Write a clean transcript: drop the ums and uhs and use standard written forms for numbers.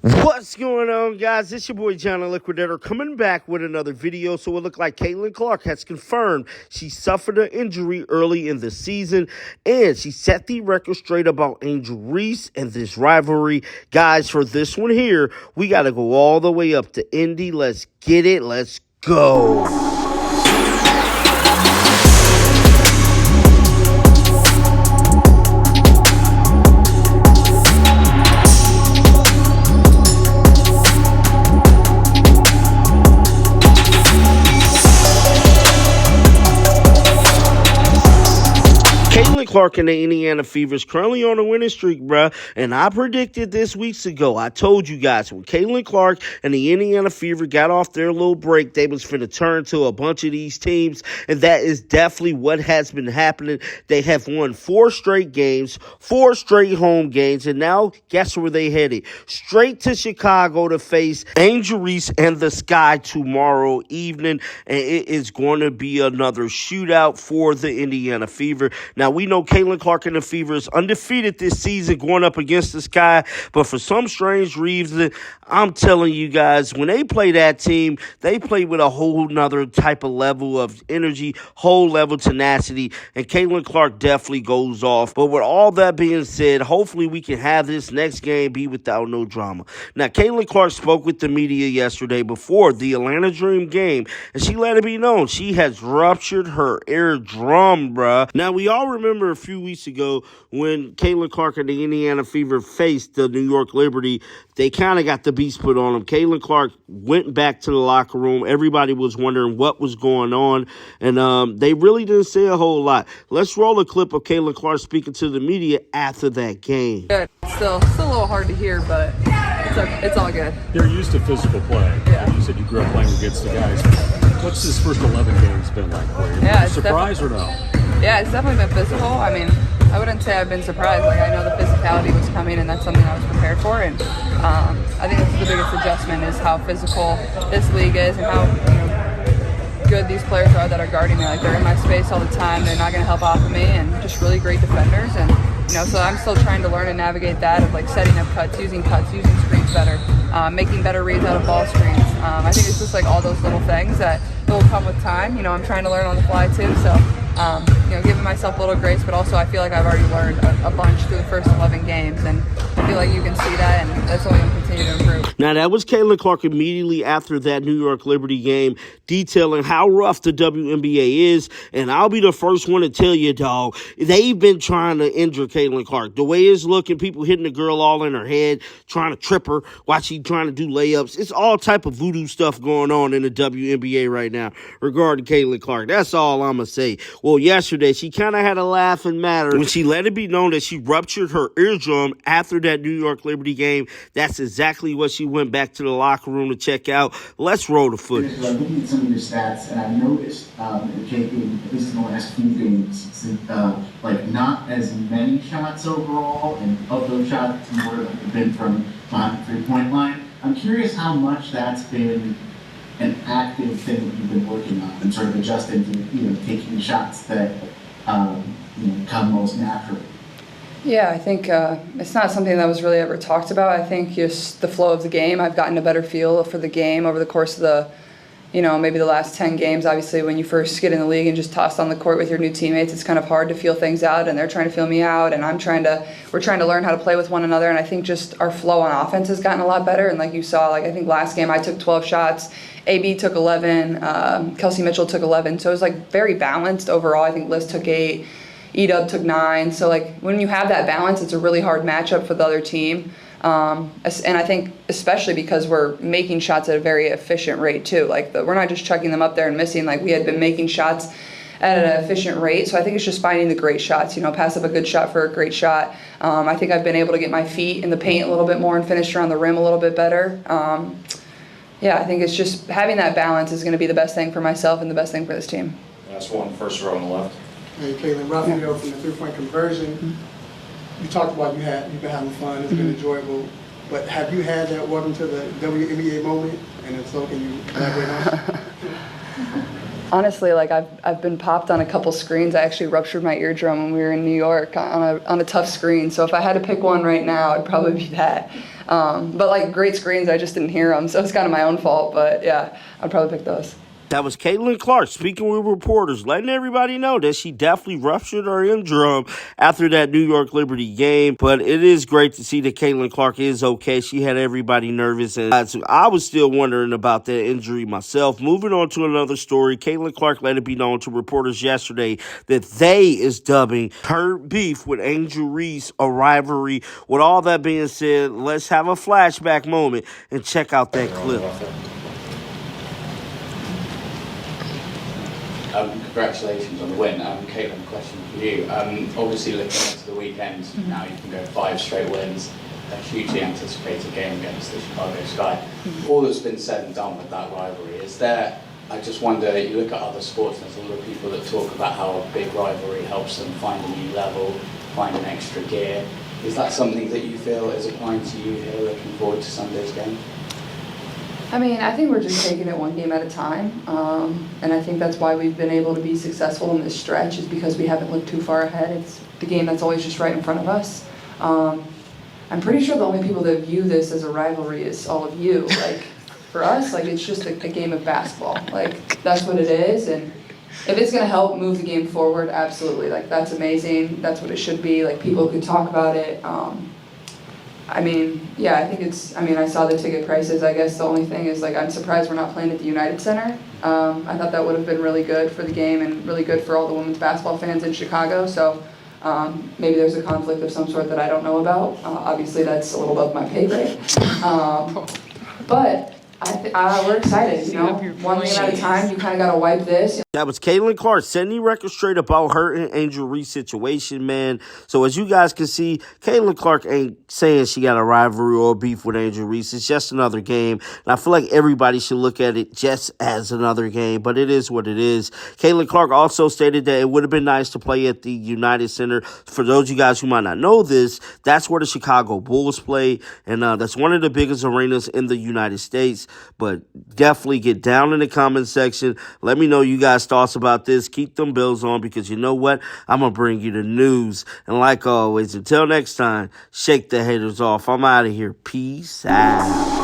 What's going on, guys? It's your boy John the Liquidator coming back with another video. So it looked like Caitlin Clark has confirmed she suffered an injury early in the season, and she set the record straight about Angel Reese and this rivalry. Guys, for this one here, we got to go all the way up to Indy. Let's get it. Let's go. Caitlin Clark and the Indiana Fever is currently on a winning streak, bruh. And I predicted this weeks ago. I told you guys, when Caitlin Clark and the Indiana Fever got off their little break, they was finna turn to a bunch of these teams. And that is definitely what has been happening. They have won 4 straight games, 4 straight home games. And now, guess where they headed? Straight to Chicago to face Angel Reese and the Sky tomorrow evening. And it is going to be another shootout for the Indiana Fever. Now, we know Caitlin Clark and the Fever is undefeated this season going up against the Sky, but for some strange reason, I'm telling you guys, when they play that team, they play with a whole nother type of level of energy, whole level tenacity, and Caitlin Clark definitely goes off. But with all that being said, hopefully we can have this next game be without no drama. Now, Caitlin Clark spoke with the media yesterday before the Atlanta Dream game, and she let it be known she has ruptured her eardrum, bruh. Now, we all remember a few weeks ago when Caitlin Clark and the Indiana Fever faced the New York Liberty. They kind of got the beast put on them. Caitlin Clark went back to the locker room. Everybody was wondering what was going on, and they really didn't say a whole lot. Let's roll a clip of Caitlin Clark speaking to the media after that game. Good. Still a little hard to hear, but it's all good. You're used to physical play. Yeah. You said you grew up playing against the guys. What's this first 11 games been like for you? Yeah, Surprise or no? Yeah, it's definitely been physical. I mean, I wouldn't say I've been surprised. Like, I know the physicality was coming, and that's something I was prepared for. And I think that's the biggest adjustment is how physical this league is and how good these players are that are guarding me. Like, they're in my space all the time. They're not going to help off of me, and just really great defenders. And so I'm still trying to learn and navigate that of like setting up cuts, using screens better, making better reads out of ball screens. I think it's just like all those little things that will come with time. I'm trying to learn on the fly too. So. Giving myself a little grace, but also I feel like I've already learned a bunch through the first 11 games, and I feel like you can see that, and that's only going to continue to improve. Now, that was Caitlin Clark immediately after that New York Liberty game, detailing how rough the WNBA is, and I'll be the first one to tell you, dog, they've been trying to injure Caitlin Clark. The way it's looking, people hitting the girl all in her head, trying to trip her while she's trying to do layups. It's all type of voodoo stuff going on in the WNBA right now regarding Caitlin Clark. That's all I'm going to say. Well, yesterday, she kind of had a laughing matter when she let it be known that she ruptured her eardrum after that New York Liberty game. That's exactly what she went back to the locker room to check out. Let's roll the footage. I'm looking at some of your stats, and I've noticed, taking, at least in the last few games, not as many shots overall, and of those shots, more have been from behind the three-point line. I'm curious how much that's been an active thing that you've been working on and sort of adjusting to, taking shots that, come most naturally. Yeah, I think it's not something that was really ever talked about. I think just the flow of the game. I've gotten a better feel for the game over the course of the, maybe the last 10 games. Obviously, when you first get in the league and just tossed on the court with your new teammates, it's kind of hard to feel things out, and they're trying to feel me out, and we're trying to learn how to play with one another. And I think just our flow on offense has gotten a lot better. And like you saw, I think last game I took 12 shots. AB took 11, Kelsey Mitchell took 11, so it was very balanced overall. I think Liz took 8, Edub took 9. So when you have that balance, it's a really hard matchup for the other team. And I think especially because we're making shots at a very efficient rate too. We're not just chucking them up there and missing. We had been making shots at an efficient rate. So I think it's just finding the great shots. Pass up a good shot for a great shot. I think I've been able to get my feet in the paint a little bit more and finish around the rim a little bit better. Yeah, I think it's just having that balance is going to be the best thing for myself and the best thing for this team. Last one, first row on the left. Hey, Caitlin, Raphael from the three-point conversion. Mm-hmm. You talked about you've been having fun, it's been enjoyable, but have you had that welcome to the WNBA moment? And if so, can you elaborate on it? Honestly, like I've been popped on a couple screens. I actually ruptured my eardrum when we were in New York on a tough screen. So if I had to pick one right now, it'd probably be that. But like great screens, I just didn't hear them, so it's kind of my own fault. But yeah, I'd probably pick those. That was Caitlin Clark speaking with reporters, letting everybody know that she definitely ruptured her eardrum after that New York Liberty game. But it is great to see that Caitlin Clark is okay. She had everybody nervous, and so I was still wondering about that injury myself. Moving on to another story, Caitlin Clark let it be known to reporters yesterday that they is dubbing her beef with Angel Reese a rivalry. With all that being said, let's have a flashback moment and check out that clip. Congratulations on the win. Caitlin, question for you. Obviously, looking into the weekend, now you can go 5 straight wins, a hugely anticipated game against the Chicago Sky. All that's been said and done with that rivalry, is there, I just wonder, you look at other sports, there's a lot of people that talk about how a big rivalry helps them find a new level, find an extra gear. Is that something that you feel is applying to you here, looking forward to Sunday's game? I mean, I think we're just taking it one game at a time, and I think that's why we've been able to be successful in this stretch, is because we haven't looked too far ahead. It's the game that's always just right in front of us. I'm pretty sure the only people that view this as a rivalry is all of you. Like, for us, like, it's just a game of basketball. Like, that's what it is, and if it's going to help move the game forward, absolutely. Like, that's amazing. That's what it should be. Like, people could talk about it. I mean, yeah, I think I saw the ticket prices. I guess the only thing is, like, I'm surprised we're not playing at the United Center. I thought that would have been really good for the game and really good for all the women's basketball fans in Chicago. So maybe there's a conflict of some sort that I don't know about. Obviously, that's a little above my pay grade. But we're excited, you know. One game at a time, you kind of got to wipe this. That was Caitlin Clark setting the record straight about her and Angel Reese situation, man. So as you guys can see, Caitlin Clark ain't saying she got a rivalry or beef with Angel Reese. It's just another game. And I feel like everybody should look at it just as another game, but it is what it is. Caitlin Clark also stated that it would have been nice to play at the United Center. For those of you guys who might not know this, that's where the Chicago Bulls play, and that's one of the biggest arenas in the United States. But definitely get down in the comment section. Let me know you guys' thoughts about this. Keep them bills on, because you know what? I'm going to bring you the news. And like always, until next time, shake the haters off. I'm out of here. Peace out.